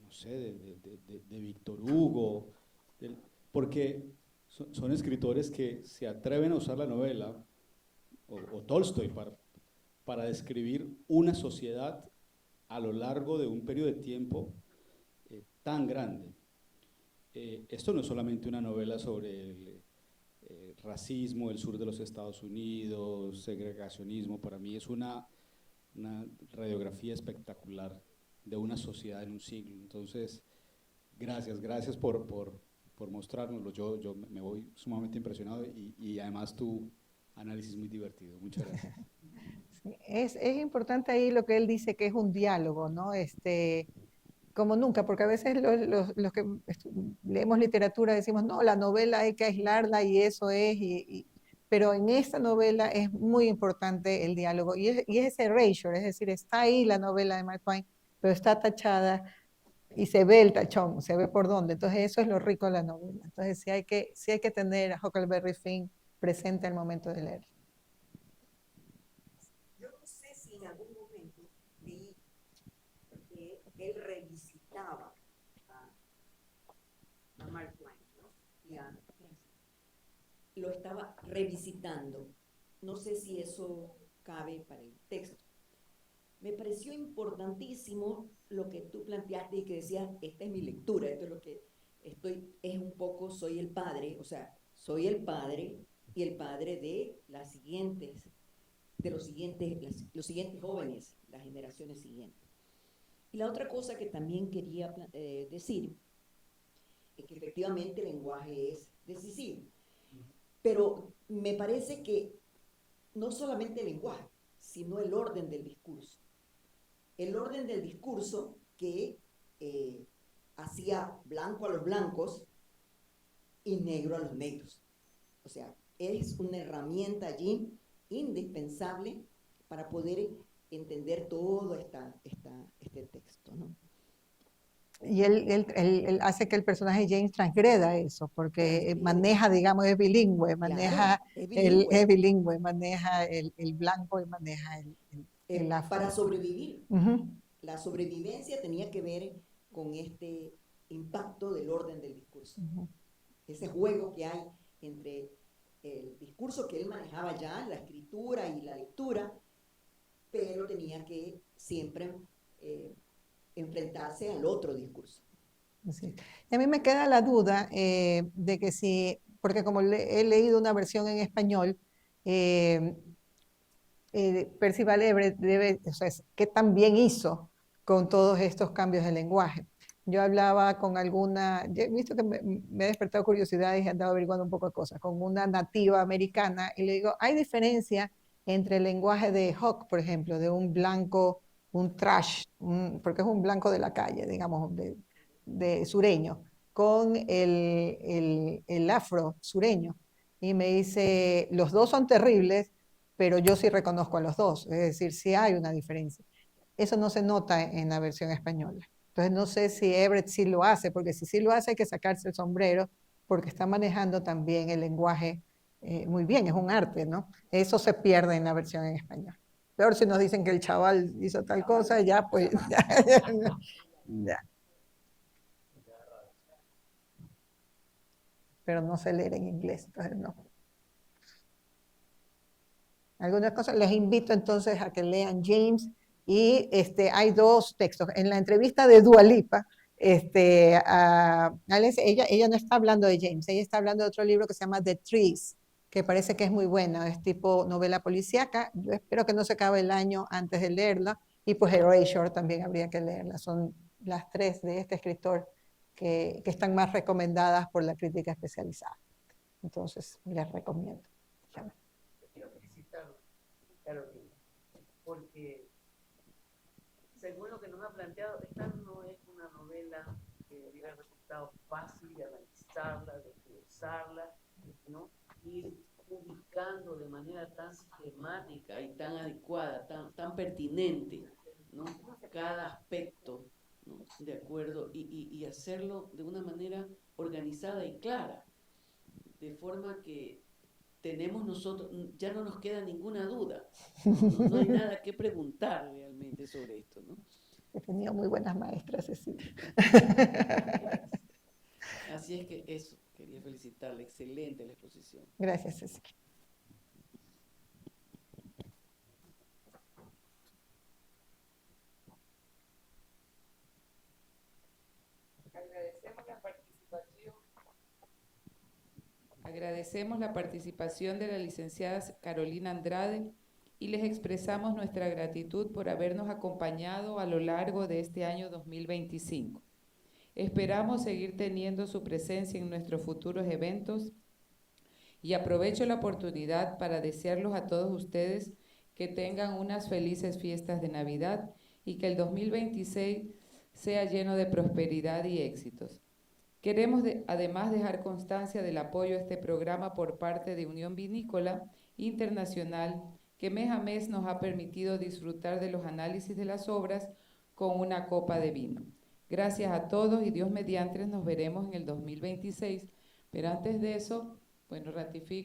no sé, de Víctor Hugo, porque son escritores que se atreven a usar la novela, o Tolstoy, para describir una sociedad a lo largo de un periodo de tiempo tan grande. Esto no es solamente una novela sobre el racismo del sur de los Estados Unidos, segregacionismo, para mí es una radiografía espectacular de una sociedad en un siglo. Entonces, gracias por mostrárnoslo. Yo me voy sumamente impresionado y además tu análisis muy divertido. Muchas gracias. Sí, es importante ahí lo que él dice, que es un diálogo, ¿no? Como nunca, porque a veces los que leemos literatura decimos, no, la novela hay que aislarla y eso es, pero en esta novela es muy importante el diálogo y es ese erasure, es decir, está ahí la novela de Mark Twain, pero está tachada y se ve el tachón, se ve por dónde. Entonces eso es lo rico de la novela. Entonces sí hay que tener a Huckleberry Finn presente al momento de leer. Yo no sé si en algún momento vi que él revisitaba a Mark Twain, ¿no? Lo estaba revisitando. No sé si eso cabe para el texto. Me pareció importantísimo lo que tú planteaste y que decías, esta es mi lectura, esto es lo que es un poco, soy el padre, o sea, soy el padre y el padre de los siguientes jóvenes, las generaciones siguientes. Y la otra cosa que también quería decir es que efectivamente el lenguaje es decisivo, pero me parece que no solamente el lenguaje, sino el orden del discurso. El orden del discurso que hacía blanco a los blancos y negro a los negros. O sea, es una herramienta allí indispensable para poder entender todo este texto, ¿no? Y él hace que el personaje James transgreda eso, porque maneja, digamos, es bilingüe, maneja, claro, es bilingüe, maneja el blanco y maneja el afro. Para sobrevivir. La sobrevivencia tenía que ver con este impacto del orden del discurso. Ese juego que hay entre el discurso que él manejaba ya, la escritura y la lectura, pero tenía que siempre enfrentarse al otro discurso. Sí. Y a mí me queda la duda de que si, porque como he leído una versión en español, Percival Everett o sea, ¿qué tan bien hizo con todos estos cambios de lenguaje? Yo hablaba con he visto que me ha despertado curiosidad y he andado averiguando un poco de cosas, con una nativa americana, y le digo, ¿hay diferencia entre el lenguaje de Hawk, por ejemplo, de un blanco, un trash, porque es un blanco de la calle, digamos, de sureño, con el afro sureño? Y me dice, los dos son terribles, pero yo sí reconozco a los dos, es decir, sí hay una diferencia. Eso no se nota en la versión española. Entonces no sé si Everett sí lo hace, porque si sí lo hace hay que sacarse el sombrero, porque está manejando también el lenguaje muy bien, es un arte, ¿no? Eso se pierde en la versión en español. Peor si nos dicen que el chaval hizo tal cosa, ya pues, ya. Pero no sé leer en inglés, entonces no. Algunas cosas, les invito entonces a que lean James, y hay dos textos. En la entrevista de Dua Lipa, Alex, ella no está hablando de James, ella está hablando de otro libro que se llama The Trees, que parece que es muy bueno, es tipo novela policíaca. Yo espero que no se acabe el año antes de leerla, y pues Erasure también habría que leerla. Son las tres de este escritor que están más recomendadas por la crítica especializada. Entonces, les recomiendo. Quiero felicitar, Carolina, porque según lo que nos ha planteado, esta no es una novela que hubiera resultado fácil de analizarla, de pensarla, ¿no? Ir ubicando de manera tan sistemática y tan adecuada, tan pertinente, ¿no? Cada aspecto, ¿no? De acuerdo, y hacerlo de una manera organizada y clara, de forma que tenemos nosotros, ya no nos queda ninguna duda, no hay nada que preguntar realmente sobre esto, ¿no? He tenido muy buenas maestras, Cecilia. Así es que eso, quería felicitarle, excelente la exposición. Gracias, Cecilia. Agradecemos la participación de la licenciada Carolina Andrade y les expresamos nuestra gratitud por habernos acompañado a lo largo de este año 2025. Esperamos seguir teniendo su presencia en nuestros futuros eventos y aprovecho la oportunidad para desearlos a todos ustedes que tengan unas felices fiestas de Navidad y que el 2026 sea lleno de prosperidad y éxitos. Queremos además dejar constancia del apoyo a este programa por parte de Unión Vinícola Internacional, que mes a mes nos ha permitido disfrutar de los análisis de las obras con una copa de vino. Gracias a todos y Dios mediante nos veremos en el 2026. Pero antes de eso, bueno, ratifico